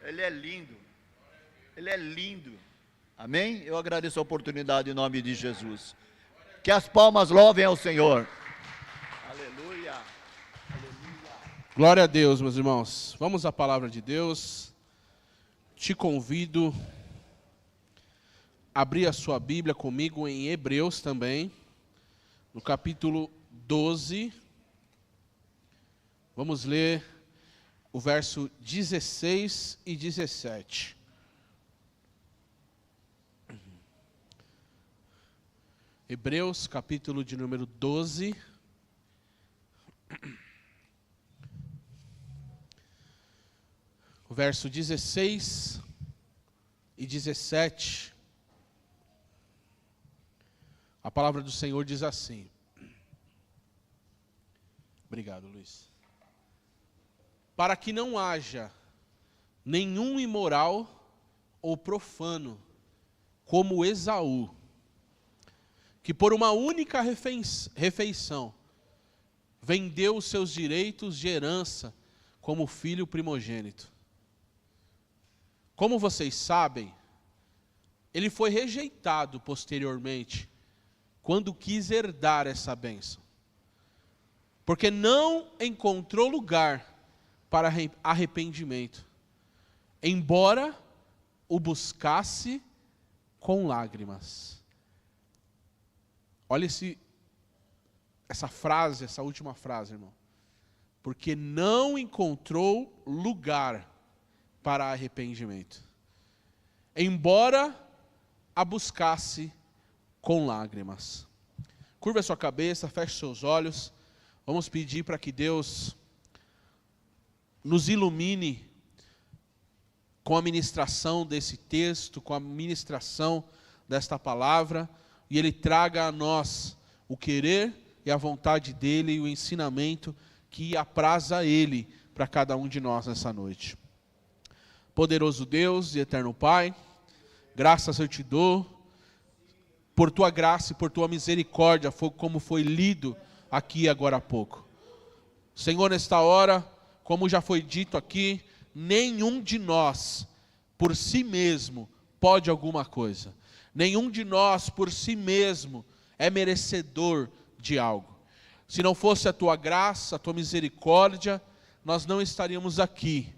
Ele é lindo. Ele é lindo. Amém? Eu agradeço a oportunidade em nome de Jesus. Que as palmas louvem ao Senhor. Aleluia. Glória a Deus, meus irmãos. Vamos à palavra de Deus. Te convido a abrir a sua Bíblia comigo em Hebreus também, no capítulo 12. Vamos ler o verso 16 e 17. Hebreus, capítulo de número 12. O verso 16 e 17. A palavra do Senhor diz assim. Obrigado, Luiz. Para que não haja nenhum imoral ou profano, como Esaú, que por uma única refeição vendeu os seus direitos de herança como filho primogênito. Como vocês sabem, ele foi rejeitado posteriormente, quando quis herdar essa bênção, porque não encontrou lugar para arrependimento, embora o buscasse com lágrimas. Olha essa frase, essa última frase, irmão. Porque não encontrou lugar para arrependimento, embora a buscasse com lágrimas. Curva a sua cabeça, feche seus olhos. Vamos pedir para que Deus nos ilumine com a ministração desse texto, com a ministração desta palavra, e Ele traga a nós o querer e a vontade dEle e o ensinamento que apraza a Ele para cada um de nós nessa noite. Poderoso Deus e eterno Pai, graças eu te dou, por Tua graça e por Tua misericórdia, como foi lido aqui agora há pouco. Senhor, nesta hora, como já foi dito aqui, nenhum de nós, por si mesmo, pode alguma coisa. Nenhum de nós, por si mesmo, é merecedor de algo. Se não fosse a Tua graça, a Tua misericórdia, nós não estaríamos aqui.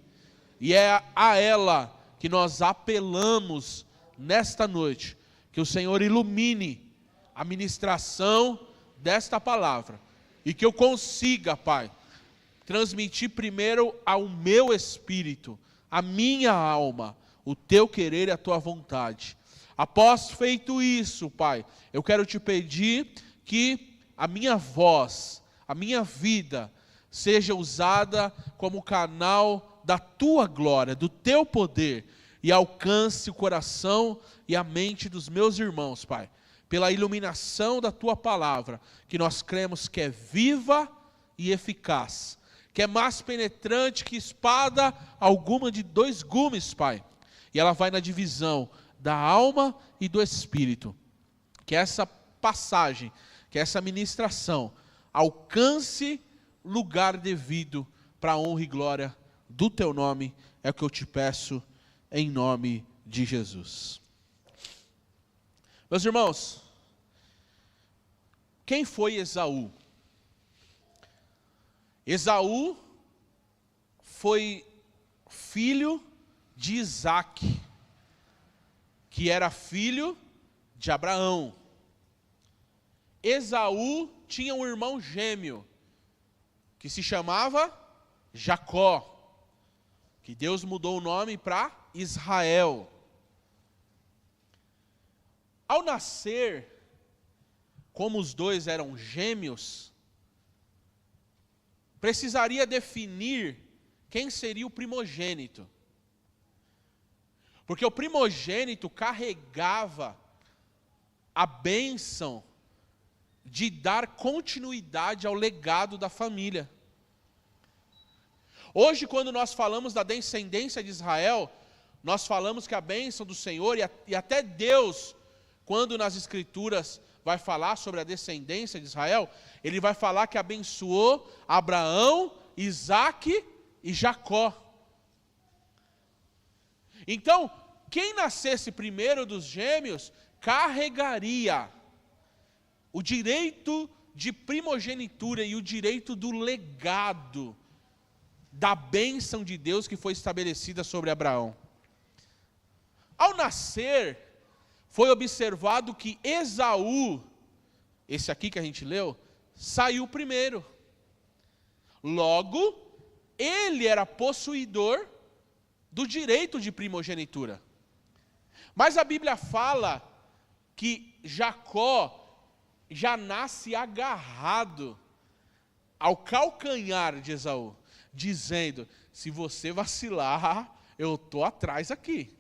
E é a ela que nós apelamos nesta noite, que o Senhor ilumine a ministração desta palavra, e que eu consiga, Pai, transmitir primeiro ao meu espírito, a minha alma, o Teu querer e a Tua vontade. Após feito isso, Pai, eu quero te pedir que a minha voz, a minha vida, seja usada como canal da Tua glória, do Teu poder, e alcance o coração e a mente dos meus irmãos, Pai, pela iluminação da Tua palavra, que nós cremos que é viva e eficaz, que é mais penetrante que espada alguma de 2 gumes, Pai, e ela vai na divisão da alma e do espírito. Que essa passagem, que essa ministração alcance lugar devido para a honra e glória do Teu nome, é o que eu te peço em nome de Jesus. Meus irmãos, quem foi Esaú? Esaú foi filho de Isaque, que era filho de Abraão. Esaú tinha um irmão gêmeo, que se chamava Jacó, que Deus mudou o nome para Israel. Ao nascer, como os dois eram gêmeos, precisaria definir quem seria o primogênito. Porque o primogênito carregava a bênção de dar continuidade ao legado da família. Hoje, quando nós falamos da descendência de Israel, nós falamos que a bênção do Senhor, e até Deus, quando nas Escrituras vai falar sobre a descendência de Israel, Ele vai falar que abençoou Abraão, Isaque e Jacó. Então, quem nascesse primeiro dos gêmeos, carregaria o direito de primogenitura e o direito do legado da bênção de Deus que foi estabelecida sobre Abraão. Ao nascer, foi observado que Esaú, esse aqui que a gente leu, saiu primeiro. Logo, ele era possuidor do direito de primogenitura. Mas a Bíblia fala que Jacó já nasce agarrado ao calcanhar de Esaú, dizendo: se você vacilar, eu estou atrás aqui.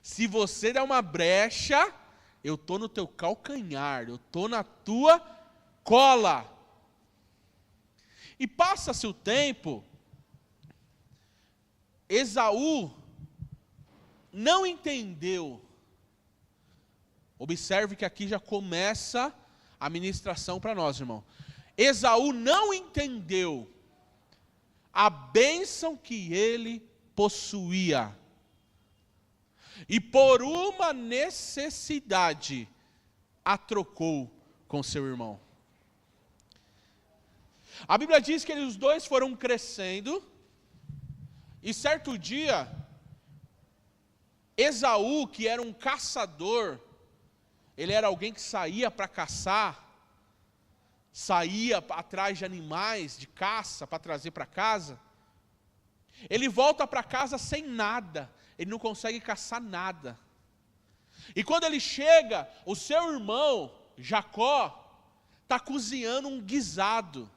Se você der uma brecha, eu estou no teu calcanhar, eu estou na tua cola. E passa-se o tempo, Esaú não entendeu. Observe que aqui já começa a ministração para nós, irmão. Esaú não entendeu a bênção que ele possuía. E por uma necessidade, a trocou com seu irmão. A Bíblia diz que os dois foram crescendo, e certo dia, Esaú, que era um caçador, ele era alguém que saía para caçar, saía atrás de animais de caça para trazer para casa. Ele volta para casa sem nada, ele não consegue caçar nada. E quando ele chega, o seu irmão, Jacó, está cozinhando um guisado.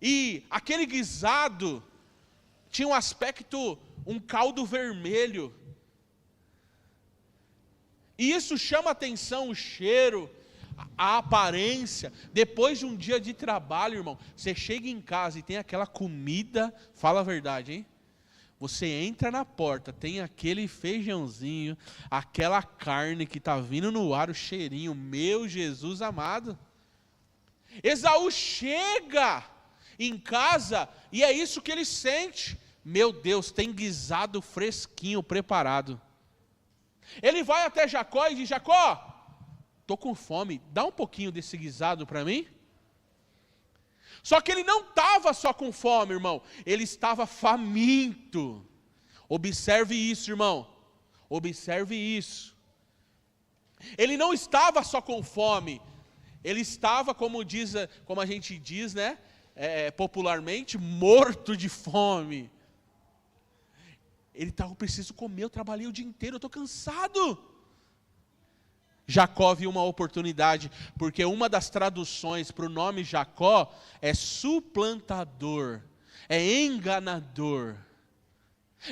E aquele guisado tinha um aspecto, um caldo vermelho. E isso chama atenção, o cheiro, a aparência. Depois de um dia de trabalho, irmão, você chega em casa e tem aquela comida, fala a verdade, hein? Você entra na porta, tem aquele feijãozinho, aquela carne que está vindo no ar, o cheirinho, meu Jesus amado. Esaú chega em casa e é isso que ele sente. Meu Deus, tem guisado fresquinho, preparado. Ele vai até Jacó e diz: Jacó, estou com fome, dá um pouquinho desse guisado para mim. Só que ele não estava só com fome, irmão, ele estava faminto. Observe isso, irmão, observe isso. Ele não estava só com fome, ele estava, como a gente diz, né, popularmente, morto de fome. Ele estava: eu preciso comer, eu trabalhei o dia inteiro, eu estou cansado. Jacó viu uma oportunidade, porque uma das traduções para o nome Jacó é suplantador, é enganador.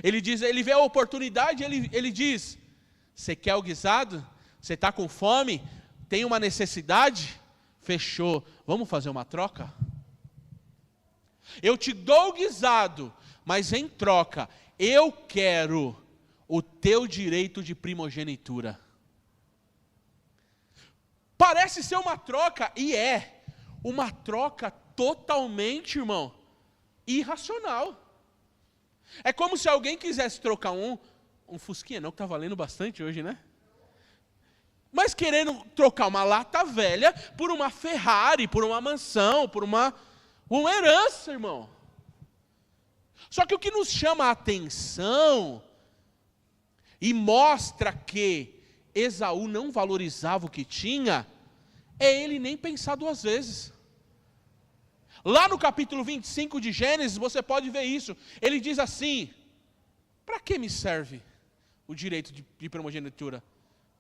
Ele vê a oportunidade, ele diz: você quer o guisado? Você está com fome? Tem uma necessidade? Fechou, vamos fazer uma troca? Eu te dou o guisado, mas em troca, eu quero o teu direito de primogenitura. Parece ser uma troca, e é uma troca totalmente, irmão, irracional. É como se alguém quisesse trocar um Fusquinha, não, que está valendo bastante hoje, né? Mas querendo trocar uma lata velha por uma Ferrari, por uma mansão, por uma herança, irmão. Só que o que nos chama a atenção e mostra que Esaú não valorizava o que tinha, é ele nem pensar duas vezes. Lá no capítulo 25 de Gênesis, você pode ver isso. Ele diz assim: para que me serve o direito de primogenitura?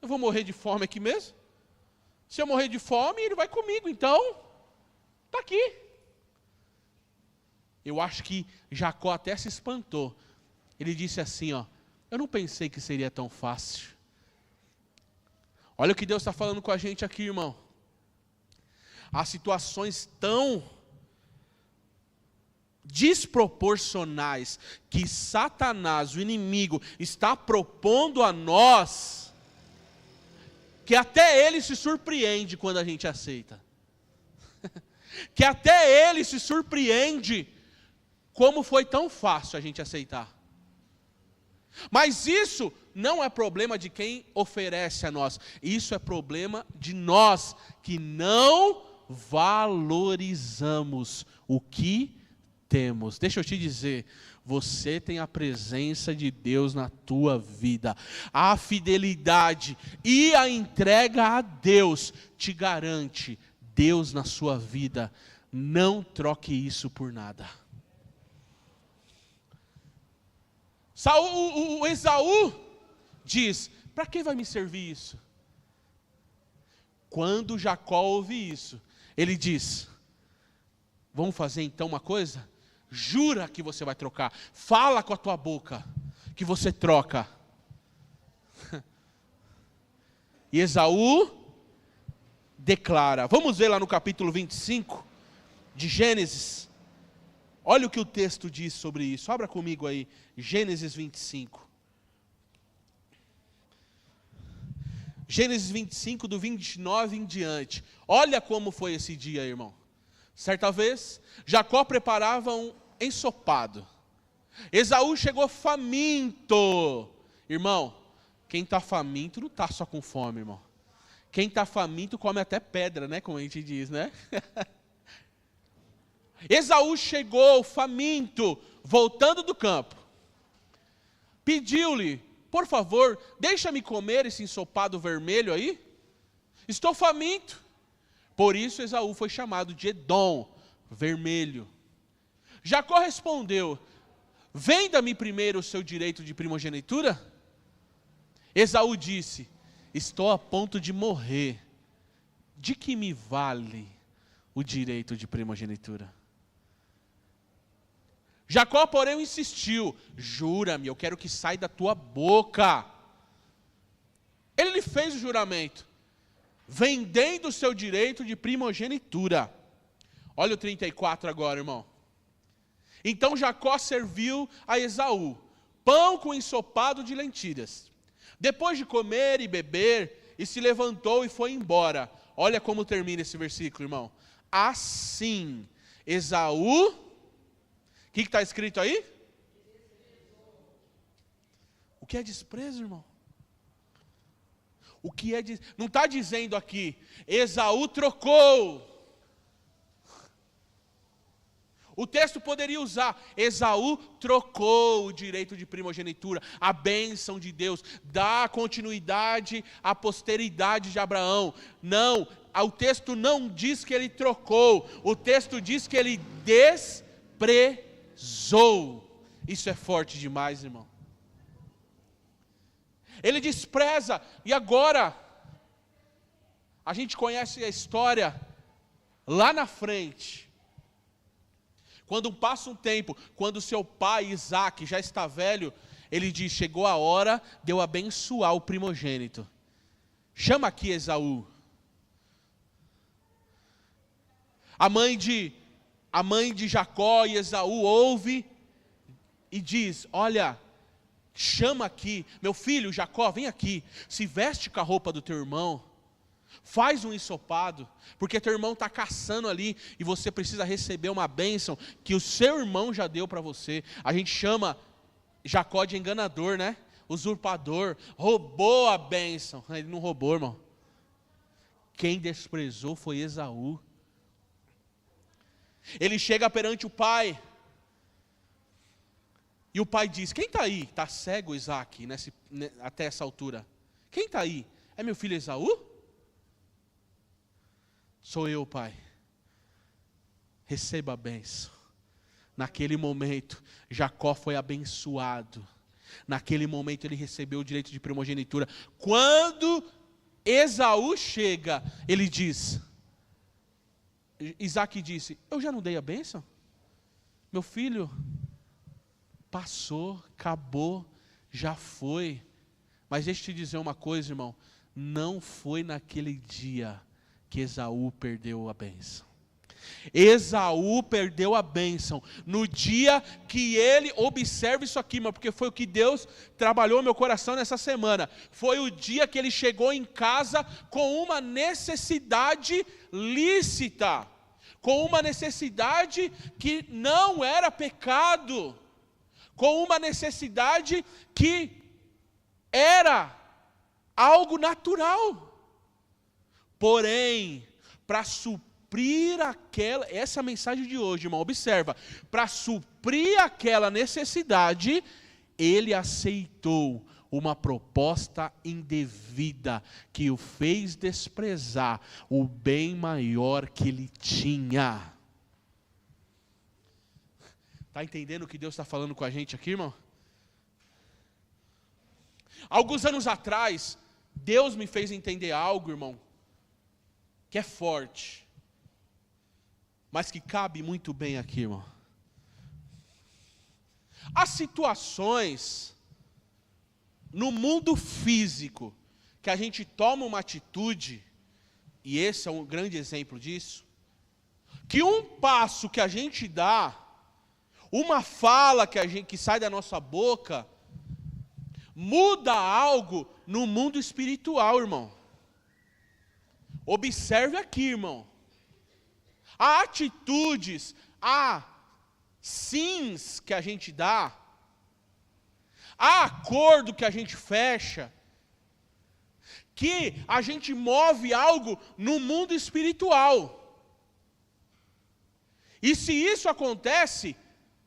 Eu vou morrer de fome aqui mesmo? Se eu morrer de fome, ele vai comigo, então, está aqui. Eu acho que Jacó até se espantou. Ele disse assim, ó: eu não pensei que seria tão fácil. Olha o que Deus está falando com a gente aqui, irmão. Há situações tão desproporcionais que Satanás, o inimigo, está propondo a nós, que até ele se surpreende quando a gente aceita. Que até ele se surpreende como foi tão fácil a gente aceitar. Mas isso não é problema de quem oferece a nós. Isso é problema de nós que não valorizamos o que temos. Deixa eu te dizer, você tem a presença de Deus na tua vida. A fidelidade e a entrega a Deus te garante Deus na sua vida. Não troque isso por nada. O Esaú diz, para que vai me servir isso? Quando Jacó ouve isso, ele diz, vamos fazer então uma coisa? Jura que você vai trocar, fala com a tua boca que você troca. E Esaú declara, vamos ver lá no capítulo 25 de Gênesis, olha o que o texto diz sobre isso, abra comigo aí, Gênesis 25. Gênesis 25, do 29 em diante. Olha como foi esse dia, irmão. Certa vez, Jacó preparava um ensopado. Esaú chegou faminto. Irmão, quem está faminto não está só com fome, irmão. Quem está faminto come até pedra, né? Como a gente diz, né? Esaú chegou faminto, voltando do campo. Pediu-lhe, por favor, deixa-me comer esse ensopado vermelho aí. Estou faminto. Por isso Esaú foi chamado de Edom, vermelho. Jacó respondeu, venda-me primeiro o seu direito de primogenitura. Esaú disse, estou a ponto de morrer. De que me vale o direito de primogenitura? Jacó, porém, insistiu, jura-me, eu quero que saia da tua boca. Ele lhe fez o juramento, vendendo o seu direito de primogenitura. Olha o 34 agora, irmão. Então Jacó serviu a Esaú pão com ensopado de lentilhas. Depois de comer e beber, e se levantou e foi embora. Olha como termina esse versículo, irmão. Assim, Esaú, o que está escrito aí? O que é desprezo, irmão? O que é não está dizendo aqui, Esaú trocou. O texto poderia usar, Esaú trocou o direito de primogenitura, a bênção de Deus, dá continuidade à posteridade de Abraão. Não, o texto não diz que ele trocou, o texto diz que ele desprezou. Isso é forte demais, irmão. Ele despreza, e agora, a gente conhece a história lá na frente. Quando passa um tempo, quando seu pai Isaac já está velho, ele diz, chegou a hora de eu abençoar o primogênito. Chama aqui Esaú. A mãe de Jacó e Esaú ouve e diz, olha, chama aqui, meu filho Jacó, vem aqui, se veste com a roupa do teu irmão, faz um ensopado, porque teu irmão está caçando ali, e você precisa receber uma bênção, que o seu irmão já deu para você. A gente chama Jacó de enganador, né? Usurpador, roubou a bênção. Ele não roubou, irmão. Quem desprezou foi Esaú. Ele chega perante o pai, e o pai diz, quem está aí? Está cego Isaac, até essa altura. Quem está aí? É meu filho Esaú? Sou eu, pai. Receba a bênção. Naquele momento, Jacó foi abençoado. Naquele momento ele recebeu o direito de primogenitura. Quando Esaú chega, ele diz, Isaac disse, eu já não dei a bênção? Meu filho, passou, acabou, já foi. Mas deixa eu te dizer uma coisa, irmão, não foi naquele dia que Esaú perdeu a bênção. Esaú perdeu a bênção no dia que ele, observe isso aqui, irmão, porque foi o que Deus trabalhou no meu coração nessa semana. Foi o dia que ele chegou em casa com uma necessidade lícita, com uma necessidade que não era pecado, com uma necessidade que era algo natural. Porém, para suprir essa é a mensagem de hoje, irmão, observa, para suprir aquela necessidade, ele aceitou uma proposta indevida que o fez desprezar o bem maior que ele tinha. Está entendendo o que Deus está falando com a gente aqui, irmão? Alguns anos atrás, Deus me fez entender algo, irmão, que é forte, mas que cabe muito bem aqui, irmão. Há situações no mundo físico que a gente toma uma atitude, e esse é um grande exemplo disso, que um passo que a gente dá, uma fala que sai da nossa boca, muda algo no mundo espiritual, irmão. Observe aqui, irmão. Há atitudes, há sims que a gente dá, há acordo que a gente fecha, que a gente move algo no mundo espiritual. E se isso acontece,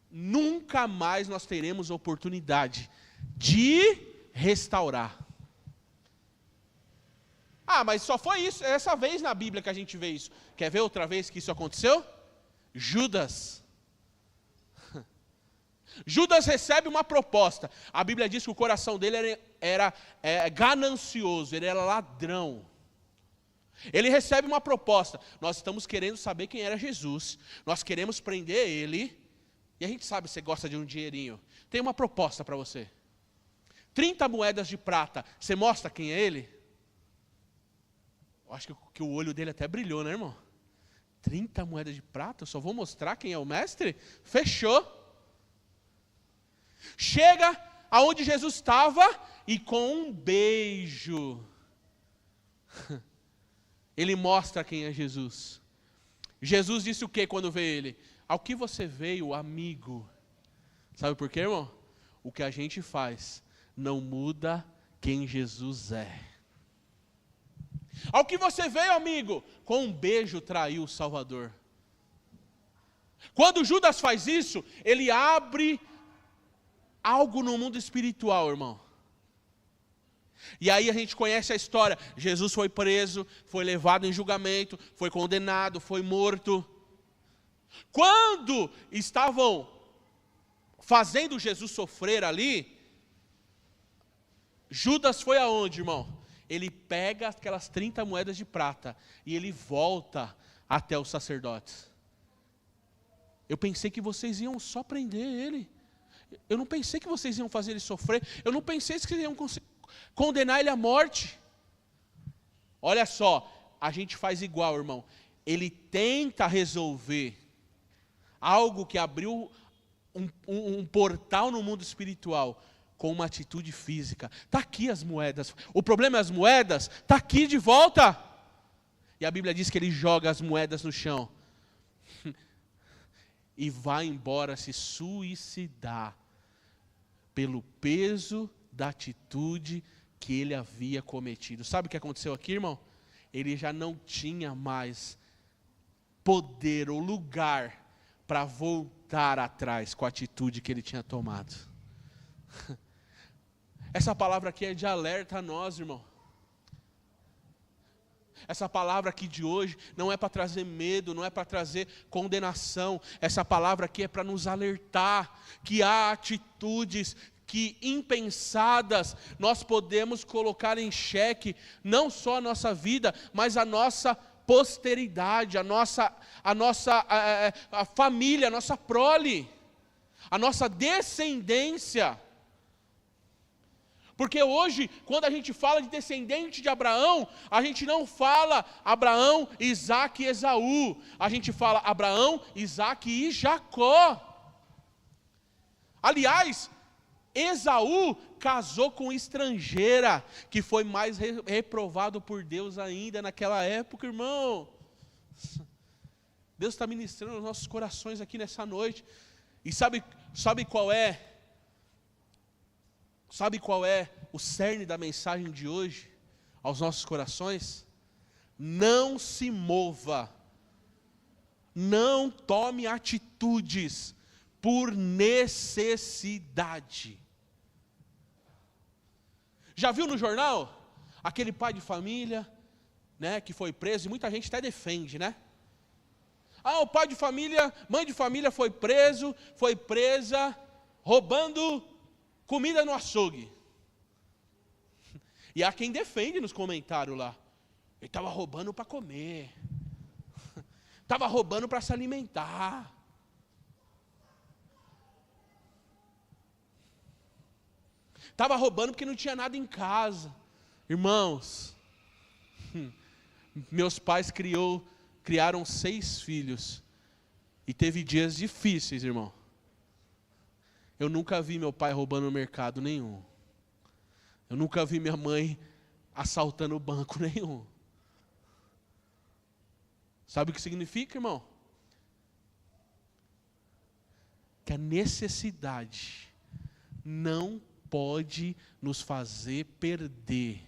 nunca mais nós teremos oportunidade de restaurar. Ah, mas só foi isso, essa vez na Bíblia que a gente vê isso. Quer ver outra vez que isso aconteceu? Judas. Judas recebe uma proposta. A Bíblia diz que o coração dele era ganancioso, ele era ladrão. Ele recebe uma proposta. Nós estamos querendo saber quem era Jesus. Nós queremos prender ele. E a gente sabe que você gosta de um dinheirinho. Tem uma proposta para você. 30 moedas de prata. Você mostra quem é ele? Eu acho que o olho dele até brilhou, né, irmão? 30 moedas de prata? Eu só vou mostrar quem é o mestre? Fechou. Chega aonde Jesus estava e com um beijo ele mostra quem é Jesus. Jesus disse o que quando vê ele? Ao que você veio, amigo? Sabe por quê, irmão? O que a gente faz não muda quem Jesus é. Ao que você veio, amigo? Com um beijo traiu o Salvador. Quando Judas faz isso, ele abre algo no mundo espiritual, irmão. E aí a gente conhece a história. Jesus foi preso, foi levado em julgamento, foi condenado, foi morto. Quando estavam fazendo Jesus sofrer ali, Judas foi aonde, irmão? Ele pega aquelas 30 moedas de prata e ele volta até os sacerdotes. Eu pensei que vocês iam só prender ele. Eu não pensei que vocês iam fazer ele sofrer. Eu não pensei que vocês iam condenar ele à morte. Olha só, a gente faz igual, irmão. Ele tenta resolver algo que abriu um portal no mundo espiritual com uma atitude física. Está aqui as moedas. O problema é as moedas? Está aqui de volta. E a Bíblia diz que ele joga as moedas no chão e vai embora se suicidar pelo peso da atitude que ele havia cometido. Sabe o que aconteceu aqui, irmão? Ele já não tinha mais poder ou lugar para voltar atrás com a atitude que ele tinha tomado. Essa palavra aqui é de alerta a nós, irmão. Essa palavra aqui de hoje não é para trazer medo, não é para trazer condenação. Essa palavra aqui é para nos alertar que há atitudes que impensadas nós podemos colocar em xeque não só a nossa vida, mas a nossa posteridade, a família, a nossa prole, a nossa descendência. Porque hoje, quando a gente fala de descendente de Abraão, a gente não fala Abraão, Isaac e Esaú. A gente fala Abraão, Isaac e Jacó. Aliás, Esaú casou com estrangeira, que foi mais reprovado por Deus ainda naquela época, irmão. Deus está ministrando os nossos corações aqui nessa noite. E sabe qual é Sabe qual é o cerne da mensagem de hoje aos nossos corações? Não se mova, não tome atitudes por necessidade. Já viu no jornal aquele pai de família, né, que foi preso, e muita gente até defende, né? Ah, o pai de família, mãe de família foi presa, roubando comida no açougue. E há quem defende nos comentários lá. Ele estava roubando para comer. Estava roubando para se alimentar. Estava roubando porque não tinha nada em casa. Irmãos, meus pais criaram 6 filhos. E teve dias difíceis, irmão. Eu nunca vi meu pai roubando no mercado nenhum. Eu nunca vi minha mãe assaltando banco nenhum. Sabe o que significa, irmão? Que a necessidade não pode nos fazer perder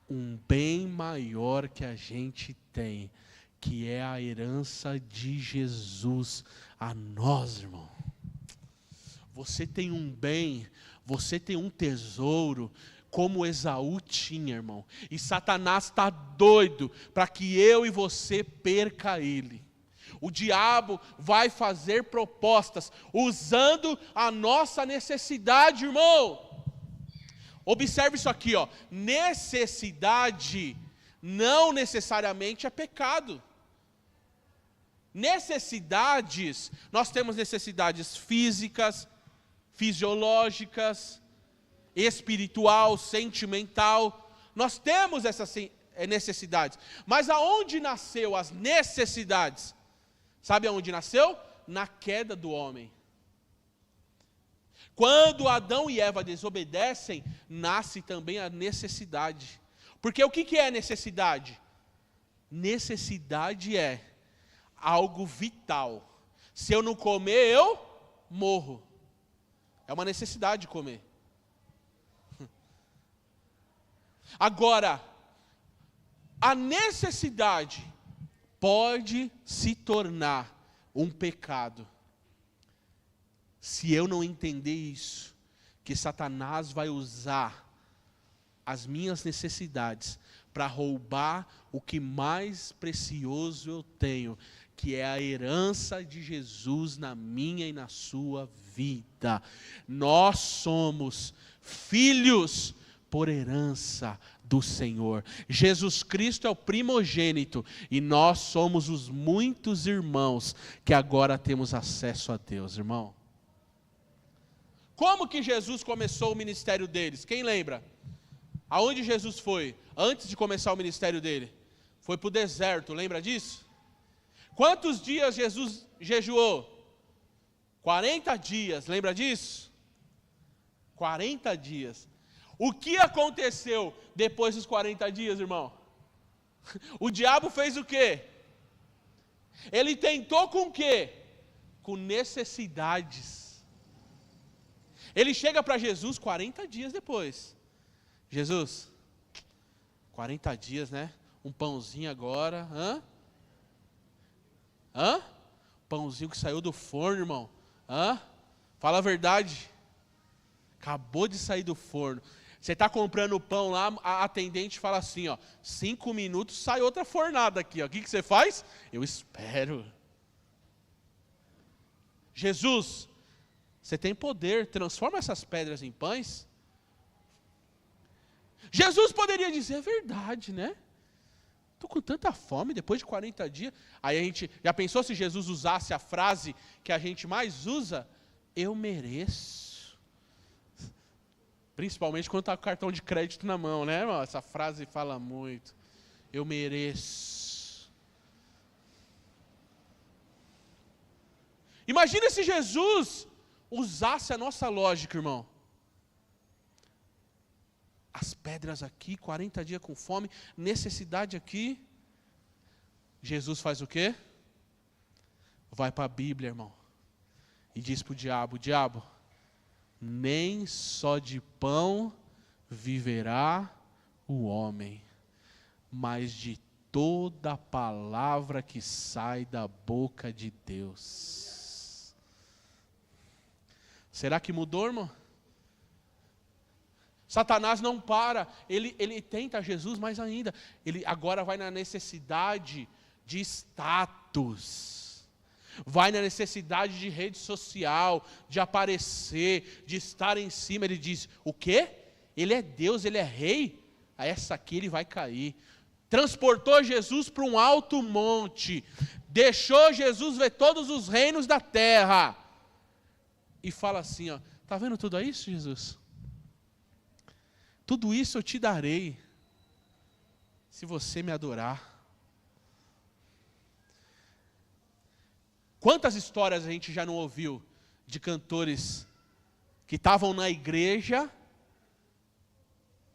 um bem maior que a gente tem, que é a herança de Jesus a nós, irmão. Você tem um bem, você tem um tesouro, como Esaú tinha, irmão. E Satanás está doido para que eu e você perca ele. O diabo vai fazer propostas usando a nossa necessidade, irmão. Observe isso aqui, ó. Necessidade não necessariamente é pecado. Necessidades, nós temos necessidades físicas, fisiológicas, espiritual, sentimental. Nós temos essas necessidades. Mas aonde nasceu as necessidades? Sabe aonde nasceu? Na queda do homem. Quando Adão e Eva desobedecem, nasce também a necessidade. Porque o que é necessidade? Necessidade é algo vital. Se eu não comer, eu morro. É uma necessidade de comer. Agora, a necessidade pode se tornar um pecado se eu não entender isso, que Satanás vai usar as minhas necessidades para roubar o que mais precioso eu tenho, que é a herança de Jesus na minha e na sua vida. Nós somos filhos por herança do Senhor. Jesus Cristo é o primogênito e nós somos os muitos irmãos que agora temos acesso a Deus, irmão. Como que Jesus começou o ministério deles? Quem lembra? Aonde Jesus foi antes de começar o ministério dele? Foi para o deserto, lembra disso? Quantos dias Jesus jejuou? 40 dias, lembra disso? 40 dias. O que aconteceu depois dos 40 dias, irmão? O diabo fez o quê? Ele tentou com o quê? Com necessidades. Ele chega para Jesus 40 dias depois. Jesus, 40 dias, né? Um pãozinho agora. Pãozinho que saiu do forno, irmão. Fala a verdade. Acabou de sair do forno. Você está comprando o pão lá, a atendente fala assim, ó, 5 minutos sai outra fornada aqui, ó. O que você faz? Eu espero. Jesus, você tem poder, transforma essas pedras em pães. Jesus poderia dizer, é verdade, né? Estou com tanta fome, depois de 40 dias. Aí a gente, já pensou se Jesus usasse a frase que a gente mais usa? Eu mereço. Principalmente quando está com o cartão de crédito na mão, né, irmão? Essa frase fala muito. Eu mereço. Imagina se Jesus usasse a nossa lógica, irmão. As pedras aqui, 40 dias com fome, necessidade aqui. Jesus faz o quê? Vai para a Bíblia, irmão. E diz para o diabo, nem só de pão viverá o homem, mas de toda palavra que sai da boca de Deus. Será que mudou, irmão? Satanás não para, ele tenta Jesus mais ainda. Ele agora vai na necessidade de status, vai na necessidade de rede social, de aparecer, de estar em cima. Ele diz, o quê? Ele é Deus, ele é rei? A essa aqui ele vai cair. Transportou Jesus para um alto monte, deixou Jesus ver todos os reinos da terra, e fala assim, ó, tá vendo tudo isso, Jesus? Tudo isso eu te darei, se você me adorar. Quantas histórias a gente já não ouviu de cantores que estavam na igreja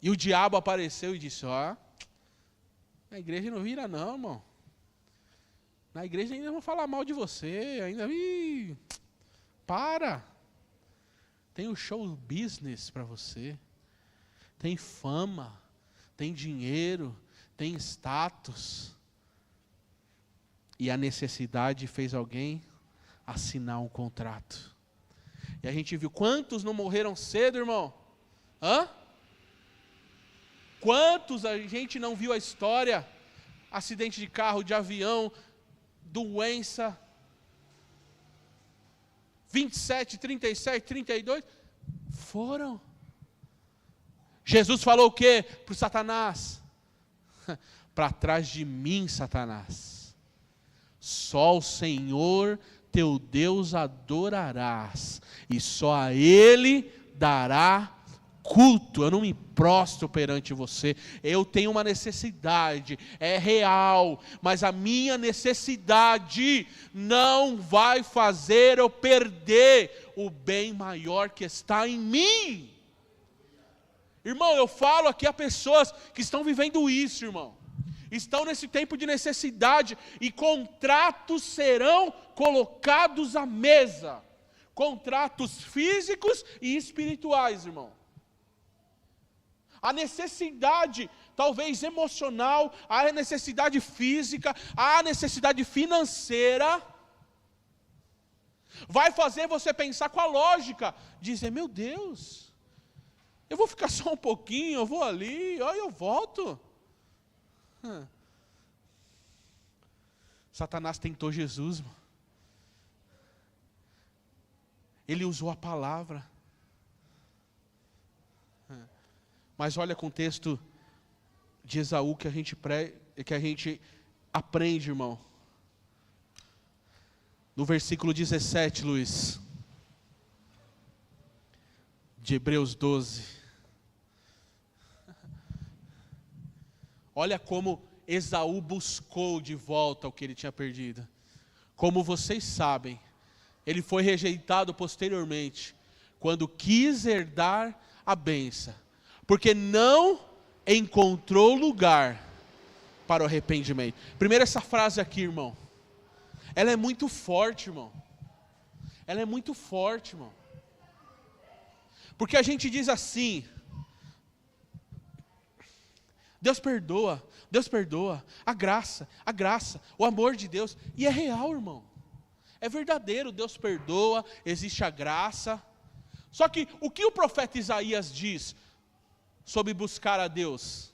e o diabo apareceu e disse, ó, na igreja não vira não, irmão. Na igreja ainda vão falar mal de você, ainda, para. Tem o show business para você. Tem fama, tem dinheiro, tem status. E a necessidade fez alguém assinar um contrato. E a gente viu quantos não morreram cedo, irmão? Hã? Quantos a gente não viu a história? Acidente de carro, de avião, doença. 27, 37, 32. Foram. Jesus falou o quê para o Satanás? Para trás de mim, Satanás. Só o Senhor teu Deus adorarás, e só a Ele dará culto. Eu não me prostro perante você. Eu tenho uma necessidade, é real, mas a minha necessidade não vai fazer eu perder o bem maior que está em mim. Irmão, eu falo aqui a pessoas que estão vivendo isso, irmão. Estão nesse tempo de necessidade e contratos serão colocados à mesa. Contratos físicos e espirituais, irmão. A necessidade, talvez emocional, a necessidade física, a necessidade financeira, vai fazer você pensar com a lógica, dizer, meu Deus, eu vou ficar só um pouquinho, eu vou ali, olha, eu volto. Satanás tentou Jesus, mano. Ele usou a palavra. Mas olha com o texto de Esaú que a gente aprende, irmão. No versículo 17, Luiz, de Hebreus 12. Olha como Esaú buscou de volta o que ele tinha perdido. Como vocês sabem, ele foi rejeitado posteriormente, quando quis herdar a bênção, porque não encontrou lugar para o arrependimento. Primeiro essa frase aqui, irmão. Ela é muito forte, irmão. Ela é muito forte, irmão. Porque a gente diz assim, Deus perdoa, a graça, o amor de Deus. E é real, irmão. É verdadeiro, Deus perdoa, existe a graça. Só que o que o profeta Isaías diz sobre buscar a Deus?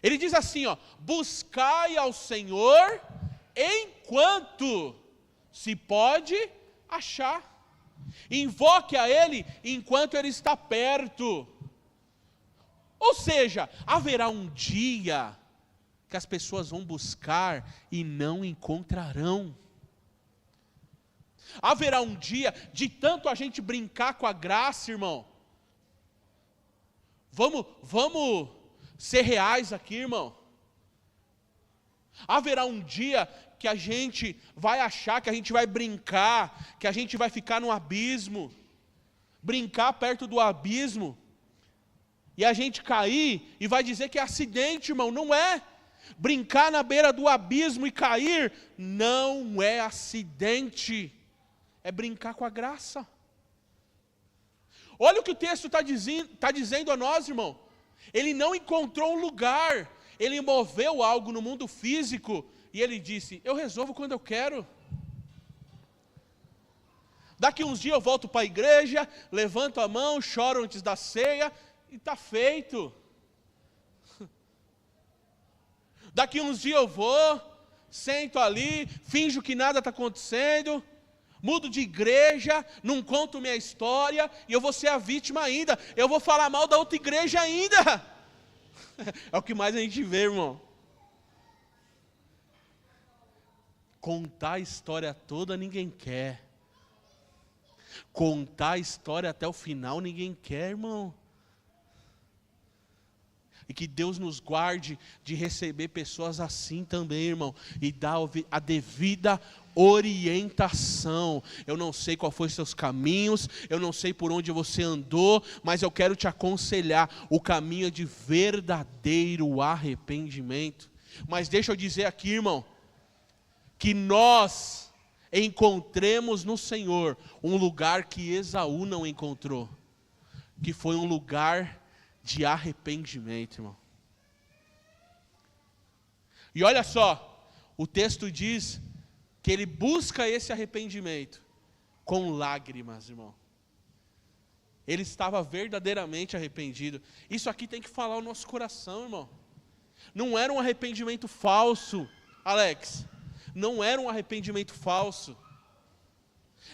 Ele diz assim, ó, buscai ao Senhor enquanto se pode achar. Invoque a Ele enquanto Ele está perto. Ou seja, haverá um dia que as pessoas vão buscar e não encontrarão. Haverá um dia de tanto a gente brincar com a graça, irmão. Vamos ser reais aqui, irmão. Haverá um dia que a gente vai achar que a gente vai brincar, que a gente vai ficar no abismo, brincar perto do abismo, e a gente cair e vai dizer que é acidente, irmão. Não é. Brincar na beira do abismo e cair não é acidente, é brincar com a graça. Olha o que o texto está dizendo a nós, irmão. Ele não encontrou um lugar, ele moveu algo no mundo físico, e ele disse, eu resolvo quando eu quero. Daqui uns dias eu volto para a igreja, levanto a mão, choro antes da ceia, e está feito. Daqui uns dias eu vou, sento ali, finjo que nada está acontecendo, mudo de igreja, não conto minha história, e eu vou ser a vítima ainda, eu vou falar mal da outra igreja ainda. É o que mais a gente vê, irmão. Contar a história toda ninguém quer. Contar a história até o final ninguém quer, irmão. E que Deus nos guarde de receber pessoas assim também, irmão. E dar a devida orientação. Eu não sei qual foi os seus caminhos, eu não sei por onde você andou, mas eu quero te aconselhar o caminho de verdadeiro arrependimento. Mas deixa eu dizer aqui, irmão, que nós encontremos no Senhor um lugar que Esaú não encontrou, que foi um lugar de arrependimento, irmão. E olha só, o texto diz que ele busca esse arrependimento com lágrimas, irmão. Ele estava verdadeiramente arrependido. Isso aqui tem que falar o nosso coração, irmão. Não era um arrependimento falso, Alex. Não era um arrependimento falso.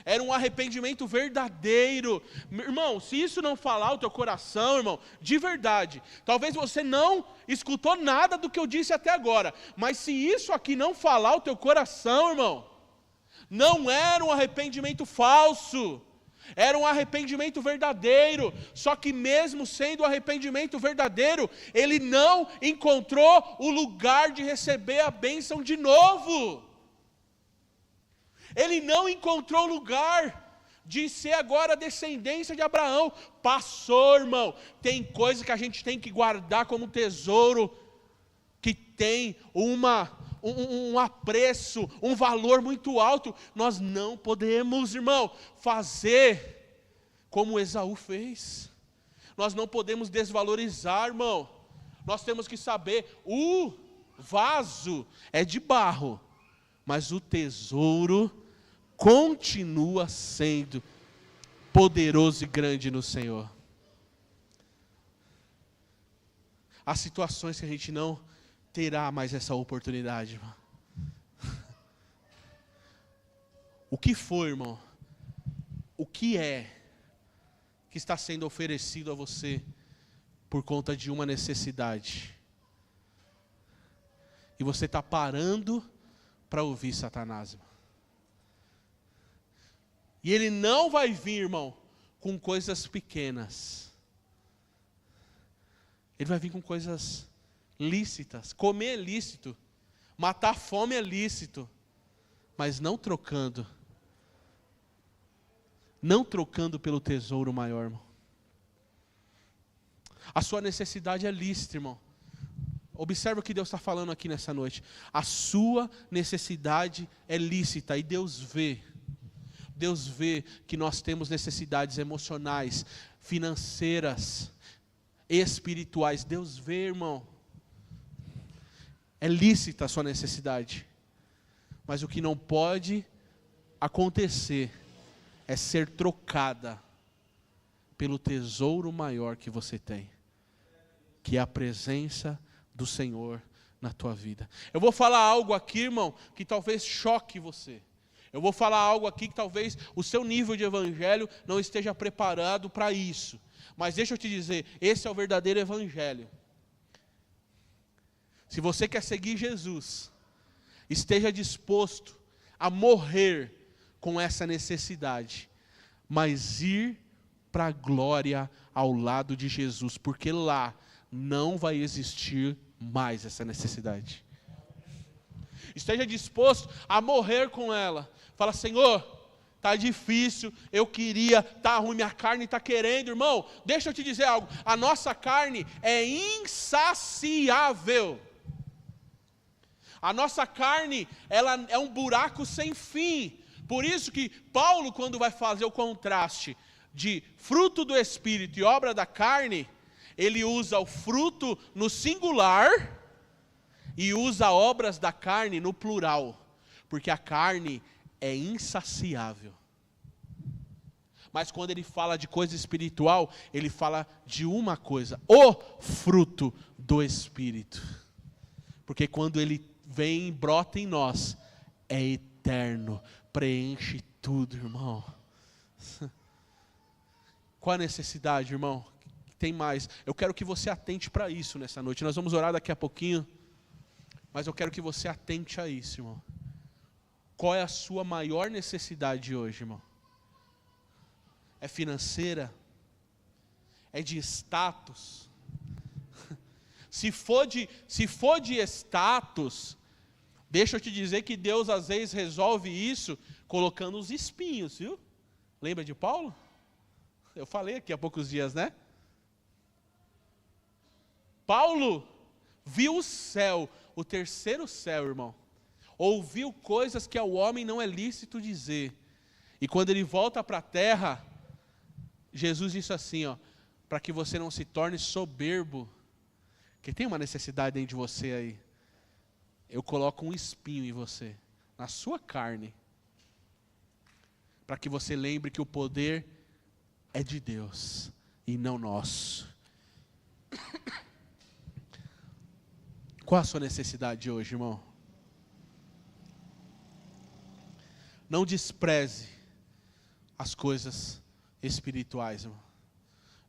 Era um arrependimento verdadeiro. Irmão, se isso não falar o teu coração, irmão, de verdade, talvez você não escutou nada do que eu disse até agora, mas se isso aqui não falar o teu coração, irmão, não era um arrependimento falso, era um arrependimento verdadeiro. Só que mesmo sendo um arrependimento verdadeiro, ele não encontrou o lugar de receber a bênção de novo. Ele não encontrou lugar de ser agora a descendência de Abraão. Passou, irmão. Tem coisa que a gente tem que guardar como tesouro, que tem um apreço, um valor muito alto. Nós não podemos, irmão, fazer como Esaú fez. Nós não podemos desvalorizar, irmão. Nós temos que saber, o vaso é de barro, mas o tesouro continua sendo poderoso e grande no Senhor. Há situações que a gente não terá mais essa oportunidade, irmão. O que foi, irmão? O que é que está sendo oferecido a você por conta de uma necessidade? E você está parando para ouvir Satanás, irmão. E ele não vai vir, irmão, com coisas pequenas. Ele vai vir com coisas lícitas. Comer é lícito, matar a fome é lícito, mas não trocando pelo tesouro maior, irmão. A sua necessidade é lícita, irmão. Observa o que Deus está falando aqui nessa noite. A sua necessidade é lícita e Deus vê. Deus vê que nós temos necessidades emocionais, financeiras, espirituais. Deus vê, irmão. É lícita a sua necessidade. Mas o que não pode acontecer é ser trocada pelo tesouro maior que você tem, que é a presença do Senhor na tua vida. Eu vou falar algo aqui, irmão, que talvez choque você. Eu vou falar algo aqui que talvez o seu nível de evangelho não esteja preparado para isso. Mas deixa eu te dizer, esse é o verdadeiro evangelho. Se você quer seguir Jesus, esteja disposto a morrer com essa necessidade, mas ir para a glória ao lado de Jesus, porque lá não vai existir mais essa necessidade. Esteja disposto a morrer com ela. Fala, Senhor, está difícil, eu queria, está ruim, minha carne está querendo. Irmão, deixa eu te dizer algo, a nossa carne é insaciável. A nossa carne, ela é um buraco sem fim. Por isso que Paulo, quando vai fazer o contraste de fruto do Espírito e obra da carne, ele usa o fruto no singular e usa obras da carne no plural, porque a carne é insaciável. Mas quando ele fala de coisa espiritual, ele fala de uma coisa, o fruto do Espírito. Porque quando ele vem e brota em nós, é eterno, preenche tudo, irmão. Qual a necessidade, irmão? Tem mais. Eu quero que você atente para isso nessa noite. Nós vamos orar daqui a pouquinho, mas eu quero que você atente a isso, irmão. Qual é a sua maior necessidade hoje, irmão? É financeira? É de status? Se for de status, deixa eu te dizer que Deus às vezes resolve isso colocando os espinhos, viu? Lembra de Paulo? Eu falei aqui há poucos dias, né? Paulo viu o céu, o terceiro céu, irmão. Ouviu coisas que ao homem não é lícito dizer. E quando ele volta para a terra, Jesus disse assim, ó, para que você não se torne soberbo, que tem uma necessidade dentro de você aí. Eu coloco um espinho em você, na sua carne, para que você lembre que o poder é de Deus e não nosso. Qual a sua necessidade hoje, irmão? Não despreze as coisas espirituais, irmão.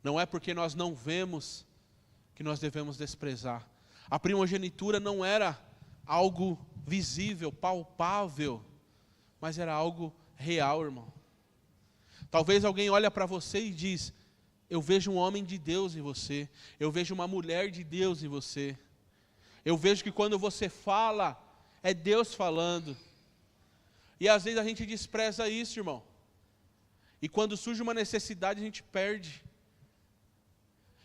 Não é porque nós não vemos que nós devemos desprezar. A primogenitura não era algo visível, palpável, mas era algo real, irmão. Talvez alguém olhe para você e diz, eu vejo um homem de Deus em você, eu vejo uma mulher de Deus em você, eu vejo que quando você fala, é Deus falando. E às vezes a gente despreza isso, irmão. E quando surge uma necessidade, a gente perde.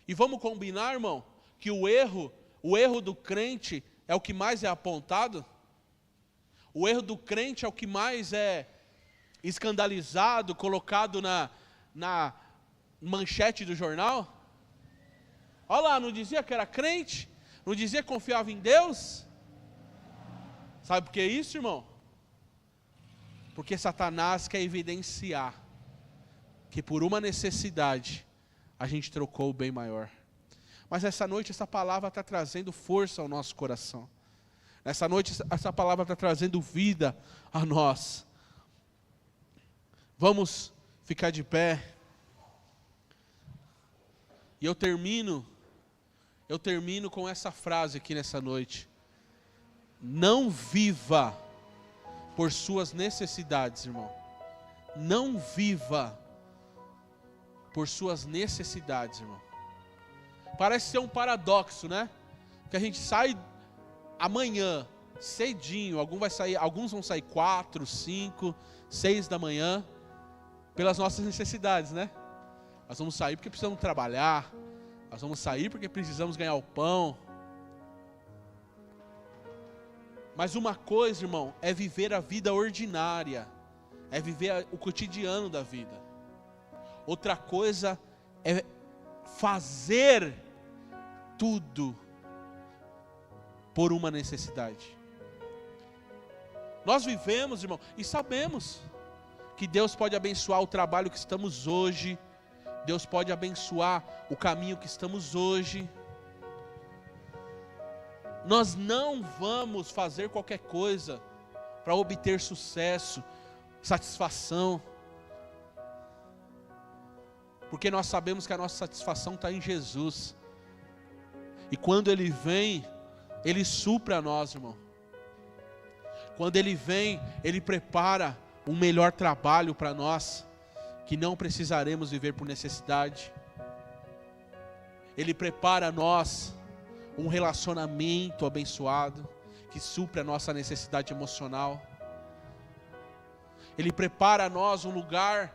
E vamos combinar, irmão, que o erro do crente é o que mais é apontado? O erro do crente é o que mais é escandalizado, colocado na manchete do jornal? Olha lá, não dizia que era crente? Não dizia que confiava em Deus? Sabe por que isso, irmão? Porque Satanás quer evidenciar que por uma necessidade a gente trocou o bem maior. Mas essa noite essa palavra está trazendo força ao nosso coração. Essa noite essa palavra está trazendo vida a nós. Vamos ficar de pé. E eu termino com essa frase aqui nessa noite. Não viva por suas necessidades, irmão. Não viva por suas necessidades, irmão. Parece ser um paradoxo, né? Que a gente sai amanhã, cedinho, alguns vão sair 4, 5, 6 da manhã, pelas nossas necessidades, né? Nós vamos sair porque precisamos trabalhar, nós vamos sair porque precisamos ganhar o pão. Mas uma coisa, irmão, é viver a vida ordinária, é viver o cotidiano da vida. Outra coisa é fazer tudo por uma necessidade. Nós vivemos, irmão, e sabemos que Deus pode abençoar o trabalho que estamos hoje, Deus pode abençoar o caminho que estamos hoje. Nós não vamos fazer qualquer coisa para obter sucesso, satisfação, porque nós sabemos que a nossa satisfação está em Jesus. E quando Ele vem, Ele supre a nós, irmão. Quando Ele vem, Ele prepara um melhor trabalho para nós, que não precisaremos viver por necessidade. Ele prepara a nós um relacionamento abençoado, que supre a nossa necessidade emocional. Ele prepara a nós um lugar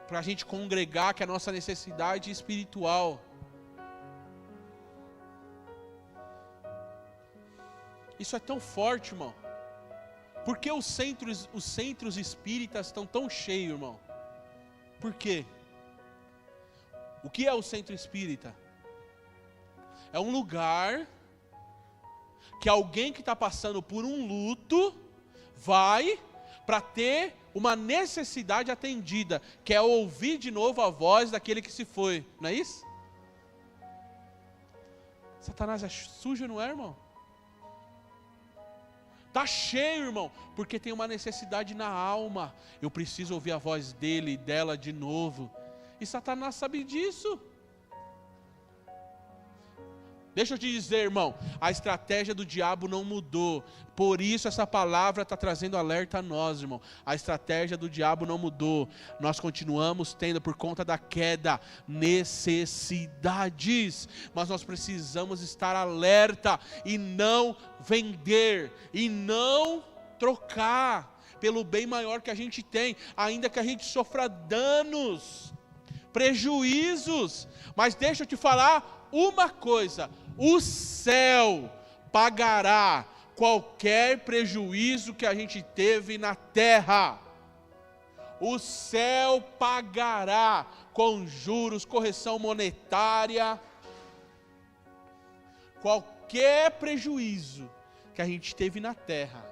para a gente congregar, que é a nossa necessidade espiritual. Isso é tão forte, irmão. Por que os centros espíritas estão tão cheios, irmão? Por quê? O que é o centro espírita? É um lugar que alguém que está passando por um luto vai para ter uma necessidade atendida, que é ouvir de novo a voz daquele que se foi, não é isso? Satanás é sujo, não é, irmão? Está cheio, irmão, porque tem uma necessidade na alma. Eu preciso ouvir a voz dele e dela de novo. E Satanás sabe disso. Deixa eu te dizer, irmão, a estratégia do diabo não mudou. Por isso essa palavra está trazendo alerta a nós, irmão. A estratégia do diabo não mudou. Nós continuamos tendo, por conta da queda, necessidades. Mas nós precisamos estar alerta e não vender, e não trocar pelo bem maior que a gente tem, ainda que a gente sofra danos, prejuízos. Mas deixa eu te falar uma coisa: o céu pagará qualquer prejuízo que a gente teve na terra. O céu pagará com juros, correção monetária, qualquer prejuízo que a gente teve na terra.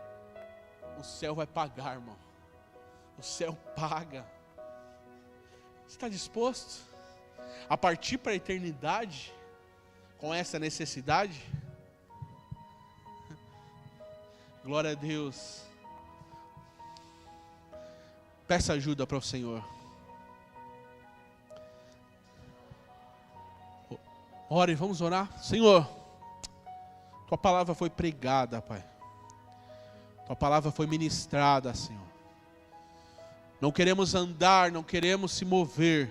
O céu vai pagar, irmão. O céu paga. Você está disposto a partir para a eternidade com essa necessidade? Glória a Deus. Peça ajuda para o Senhor. Ore, vamos orar. Senhor, Tua palavra foi pregada, Pai. Tua palavra foi ministrada, Senhor. Não queremos andar, não queremos se mover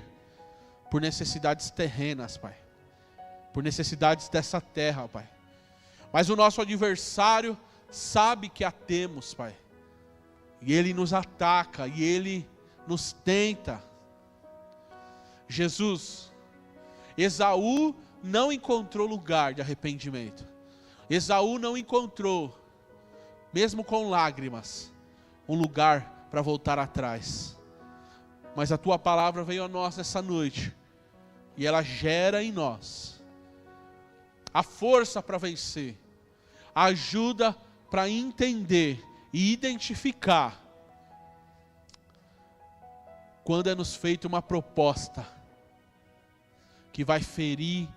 por necessidades terrenas, Pai. Por necessidades dessa terra, Pai. Mas o nosso adversário sabe que a temos, Pai. E ele nos ataca, e ele nos tenta. Jesus, Esaú não encontrou lugar de arrependimento. Esaú não encontrou, mesmo com lágrimas, um lugar para voltar atrás. Mas a Tua palavra veio a nós nessa noite, e ela gera em nós a força para vencer, a ajuda para entender e identificar quando é nos feita uma proposta que vai ferir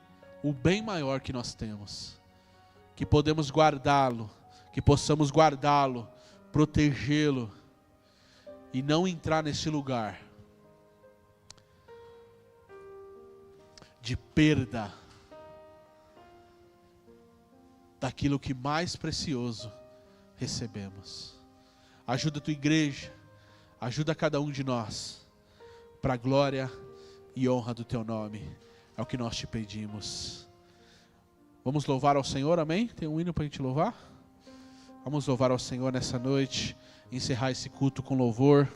o bem maior que nós temos, que podemos guardá-lo, que possamos guardá-lo, protegê-lo e não entrar nesse lugar de perda daquilo que mais precioso recebemos. Ajuda a Tua igreja, ajuda cada um de nós, para a glória e honra do Teu nome. É o que nós te pedimos. Vamos louvar ao Senhor, amém? Tem um hino para a gente louvar? Vamos louvar ao Senhor nessa noite, encerrar esse culto com louvor.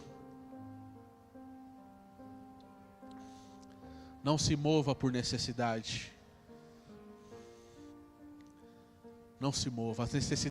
Não se mova por necessidade. Não se mova, as necessidades